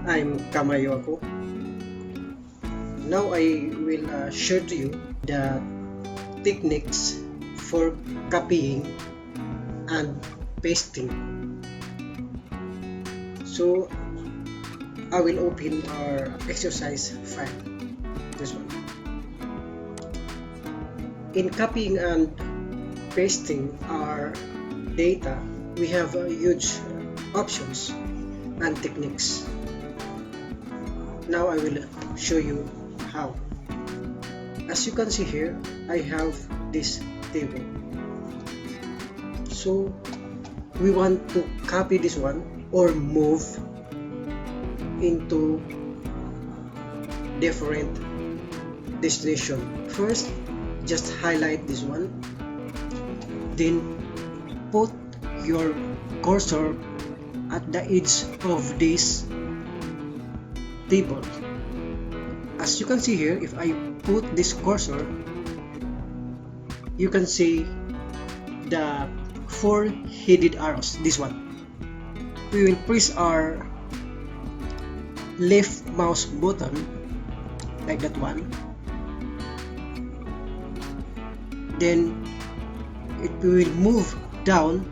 I'm Kamayo ako. Now I will share to you the techniques for copying and pasting. So I will open our exercise file, this one. In copying and pasting our data, we have huge options and techniques. Now I will show you how. As you can see here, I have this table. So we want to copy this one or move into different destination. First, just highlight this one, then put your cursor at the edge of this table. As you can see here, if I put this cursor, you can see the four-headed arrows, this one. We will press our left mouse button like that one, then it will move down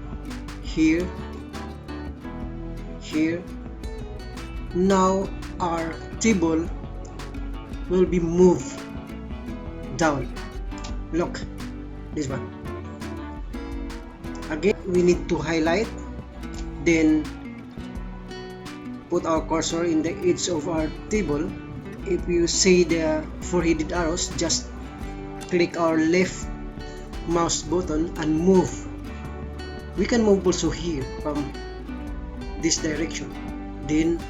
here. Now our table will be moved down. Look, this one. Again, we need to highlight, then put our cursor in the edge of our table. If you see the four-headed arrows, just click our left mouse button and move. We can move also here from this direction. Then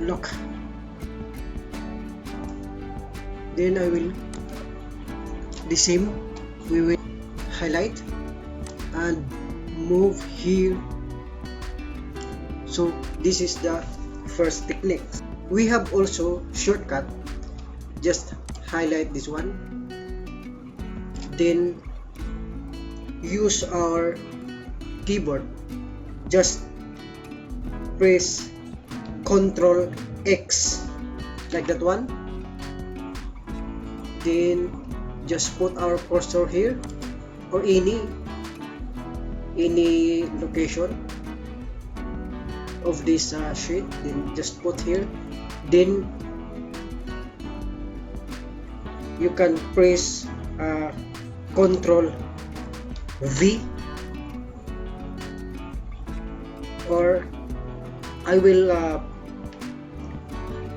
look, then I will the same. We will highlight and move here. So this is the first technique. We have also shortcut. Just highlight this one, then use our keyboard. Just press Ctrl X like that one, then just put our cursor here or any location of this sheet, then just put here. Then you can press Ctrl V, or I will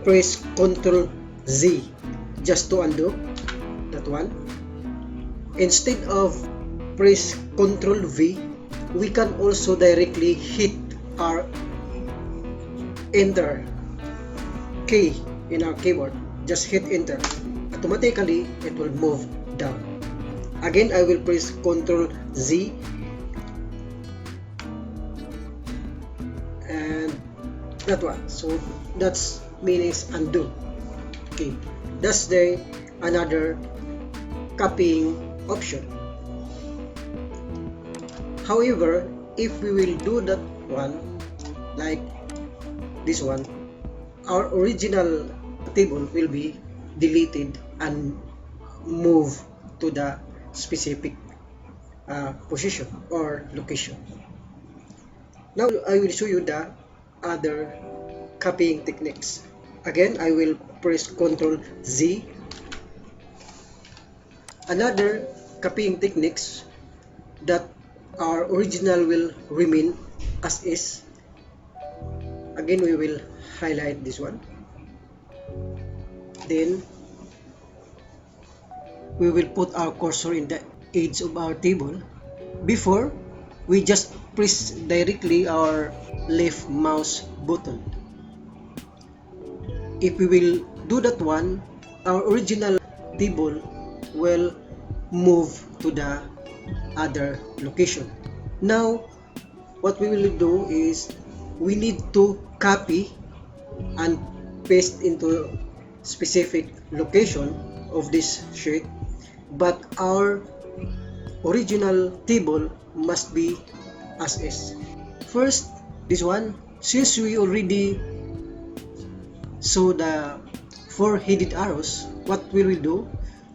press Ctrl Z just to undo that one. Instead of press Ctrl V, we can also directly hit our enter key in our keyboard. Just hit enter, automatically it will move down. Again, I will press Ctrl Z and that one. So that's means undo. Okay, that's the another copying option. However, if we will do that one like this one, our original table will be deleted and move to the specific position or location. Now I will show you the other copying techniques. Again, I will press Ctrl Z. Another copying techniques that our original will remain as is. Again, we will highlight this one, then we will put our cursor in the edge of our table. Before, we just press directly our left mouse button. If we will do that one, our original table will move to the other location. Now, what we will do is we need to copy and paste into specific location of this sheet, but our original table must be as is. First, this one, Since we already saw the 4-headed arrows, what we will do,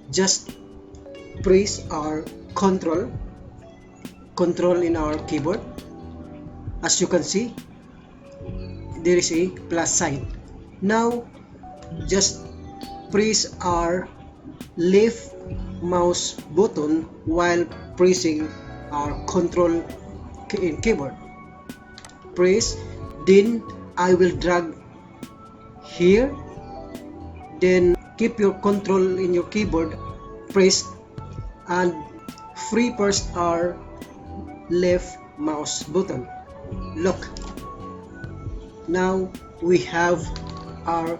just press our control in our keyboard. As you can see, there is a plus sign. Now just press our left mouse button while pressing our control keyboard. Press, then I will drag here, then keep your control in your keyboard pressed and free press our left mouse button. Look, now we have our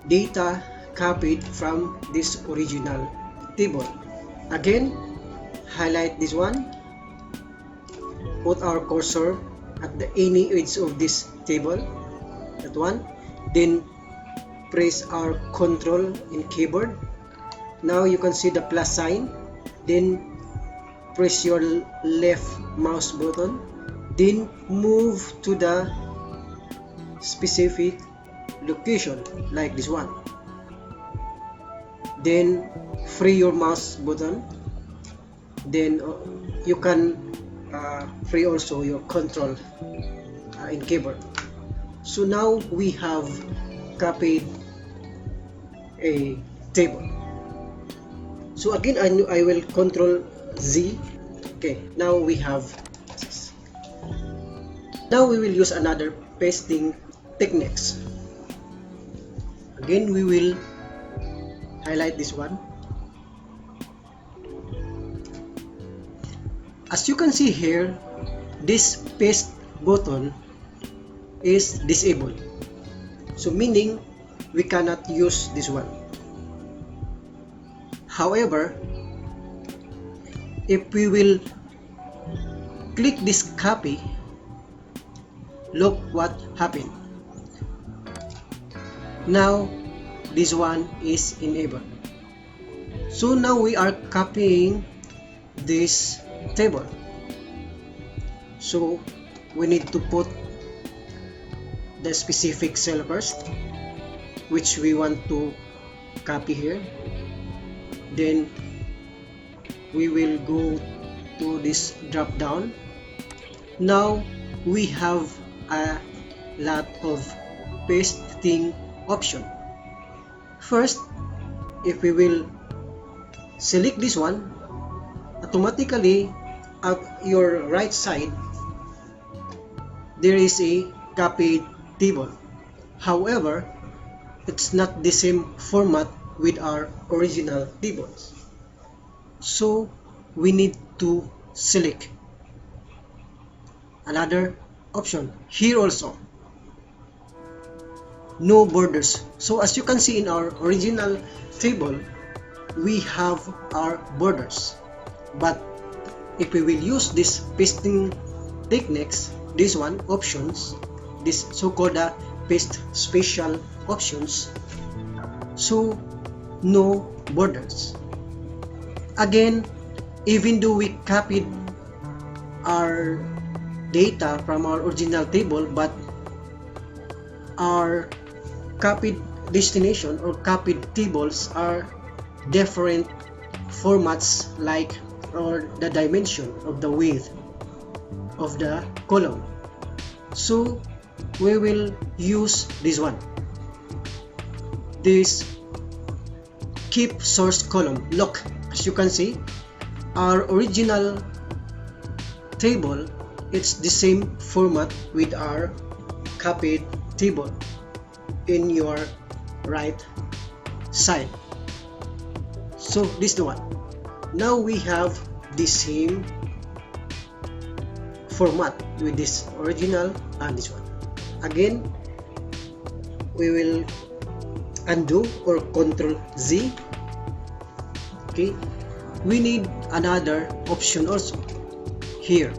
data copied from this original table. Again, highlight this one, put our cursor at the any edge of this table, that one, then press our control in keyboard. Now you can see the plus sign, then press your left mouse button, then move to the specific location like this one, then free your mouse button, then you can free also your control in keyboard. So now we have copied a table. So again, I will control Z. Okay, now we have this. Now we will use another pasting techniques. Again, we will highlight this one. As you can see here, this paste button is disabled, so meaning we cannot use this one. However, if we will click this copy, look what happened. Now this one is enabled. So now we are copying this table. So we need to put the specific cell first, which we want to copy here. Then we will go to this drop down. Now we have a lot of pasting option. First, if we will select this one, automatically at your right side there is a copied table. However, it's not the same format with our original tables, so we need to select another option here also, no borders. So as you can see in our original table, we have our borders, but if we will use this pasting techniques, this one options, this so-called paste special options, so no borders. Again, even though we copied our data from our original table, but our copied destination or copied tables are different formats, like or the dimension of the width of the column. So we will use this one, this keep source column. Look, as you can see, our original table, it's the same format with our copied table in your right side. So this is the one. Now we have the same format with this original and this one. Again, we will undo or Control Z. Okay, we need another option also here.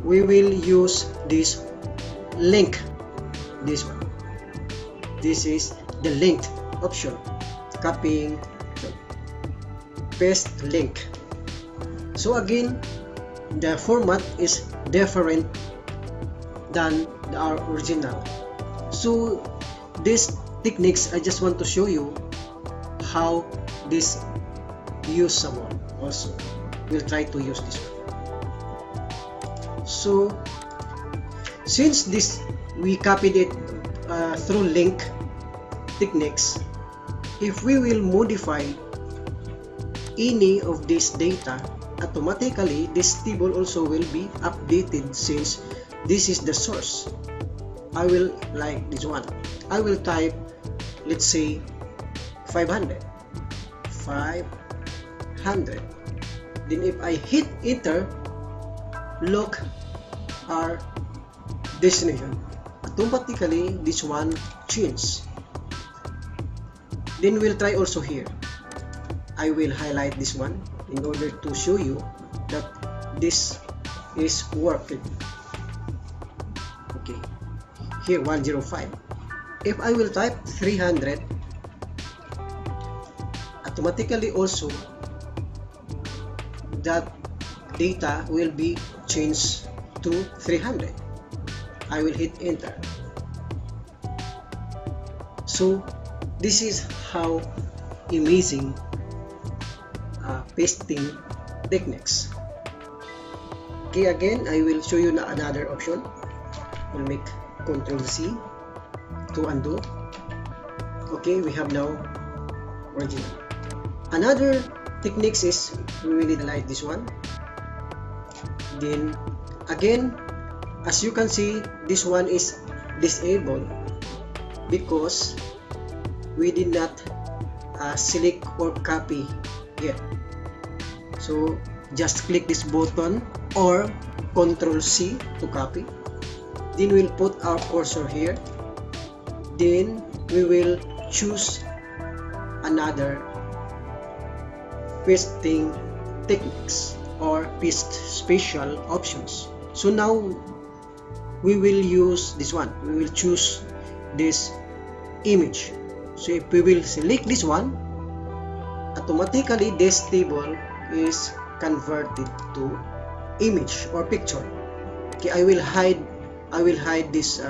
We will use this link, this one. This is the linked option, copying, paste link. So again, the format is different than our original. So these techniques, I just want to show you how this usable also. We'll try to use this one. So since this we copied it through link techniques, if we will modify any of this data, automatically this table also will be updated since this is the source. I will like this one. I will type, let's say 500. Then if I hit enter, look our destination. Automatically this one changes. Then we'll try also here. I will highlight this one in order to show you that this is working. Okay, here 105. If I will type 300, automatically also that data will be changed to 300. I will hit enter. So this is how amazing pasting techniques. Okay, again I will show you another option. We'll make Ctrl C to undo. Okay, we have now original. Another techniques is we will highlight this one. Then again, as you can see, this one is disabled because we did not select or copy yet. So just click this button or Ctrl C to copy. Then we'll put our cursor here. Then we will choose another pasting techniques or paste special options. So now we will use this one. We will choose this image. So if we will select this one, automatically this table is converted to image or picture. Okay, I will hide this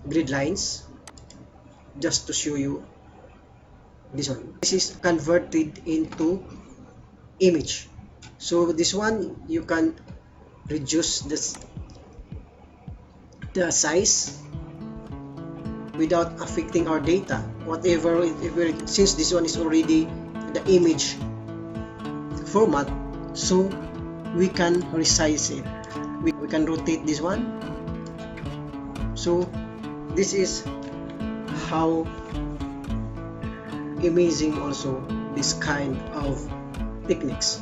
grid lines just to show you this one. This is converted into image. So this one you can reduce the size without affecting our data. Whatever, since this one is already the image format, so we can resize it. We can rotate this one. So this is how amazing also this kind of techniques.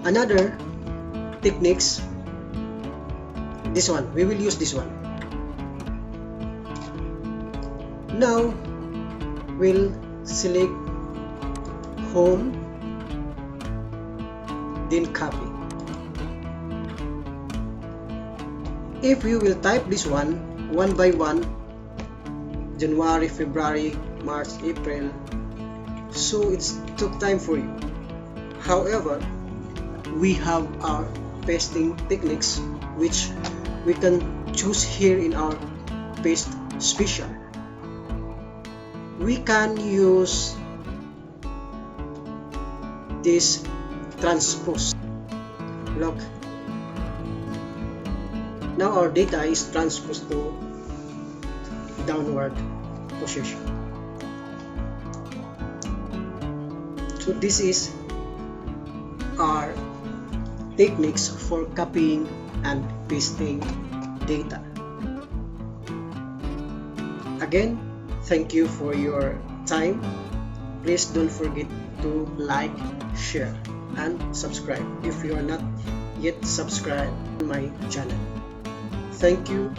Another techniques, this one, we will use this one. Now we'll select home, then copy. If you will type this one by one, January, February, March, April, so it took time for you. However, we have our pasting techniques which we can choose here in our paste special. We can use this transpose. Look, now our data is transposed to downward position. So this is our techniques for copying and pasting data. Again, thank you for your time. Please don't forget to like, share, and subscribe if you are not yet subscribed to my channel. Thank you.